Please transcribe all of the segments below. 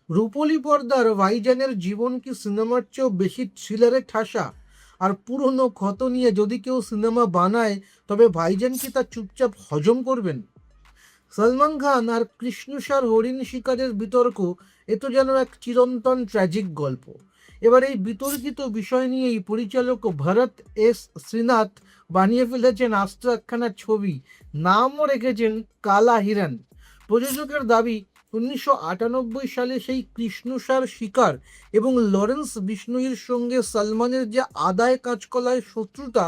রূপলী পর্দার ভাইজানের জীবন কি সিনেমার চেয়েও বেশি থ্রিলারে ঠাসা? আর পুরনো ক্ষত নিয়ে যদি কেউ সিনেমা বানায়, তবে ভাইজান কি তা চুপচাপ হজম করবেন? সলমান খান আর কৃষ্ণসার হরিণ শিকারের বিতর্ক, এ তো যেন এক চিরন্তন ট্র্যাজিক গল্প। এবার এই বিতর্কিত বিষয় নিয়েই পরিচালক ভরত এস শ্রীনাথ বানিয়ে ফেলেছেন আস্ত একখানা ছবি, নামও রেখেছেন কালা হিরণ। প্রযোজকের দাবি, 1998 সালে সেই কৃষ্ণসার শিকার এবং লরেন্স বিষ্ণুইর সঙ্গে সলমানের যে আদায় কাঁচকলায় শত্রুতা,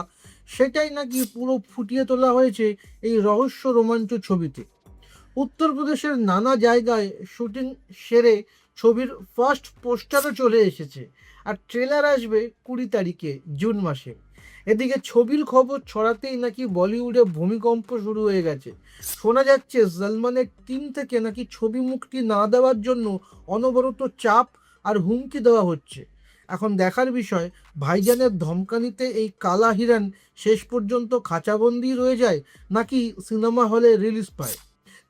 সেটাই নাকি পুরো ফুটিয়ে তোলা হয়েছে এই রহস্য রোমাঞ্চ ছবিতে। উত্তরপ্রদেশের নানা জায়গায় শুটিং সেরে ছবির ফার্স্ট পোস্টারও চলে এসেছে, আর ট্রেলার আসবে 20 তারিখে, জুন মাসে। এদিকে ছবির খবর ছড়াতেই নাকি বলিউডে ভূমিকম্প শুরু হয়ে গেছে। শোনা যাচ্ছে সলমানের টিম থেকে নাকি ছবি মুক্তি না দেওয়ার জন্য অনবরত চাপ আর হুমকি দেওয়া হচ্ছে। এখন দেখার বিষয়, ভাইজানের ধমকানিতে এই কালা হিরণ শেষ পর্যন্ত খাঁচাবন্দি রয়ে যায়, নাকি সিনেমা হলে রিলিজ পায়।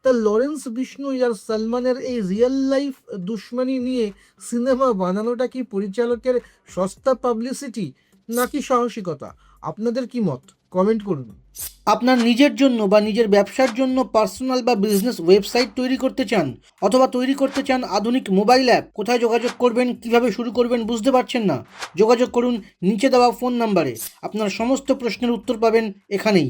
তা লরেন্স বিষ্ণুই আর সলমানের এই রিয়েল লাইফ দুশ্মনী নিয়ে সিনেমা বানানোটা কি পরিচালকের সস্তা পাবলিসিটি, নাকি সাহসিকতা? আপনাদের কি মত? কমেন্ট করুন। আপনার নিজের জন্য বা নিজের ব্যবসার জন্য পার্সোনাল বা বিজনেস ওয়েবসাইট তৈরি করতে চান, অথবা তৈরি করতে চান আধুনিক মোবাইল অ্যাপ, কোথায় যোগাযোগ করবেন, কিভাবে শুরু করবেন বুঝতে পারছেন না? যোগাযোগ করুন নিচে দেওয়া ফোন নাম্বারে। আপনার সমস্ত প্রশ্নের উত্তর পাবেন এখানেই।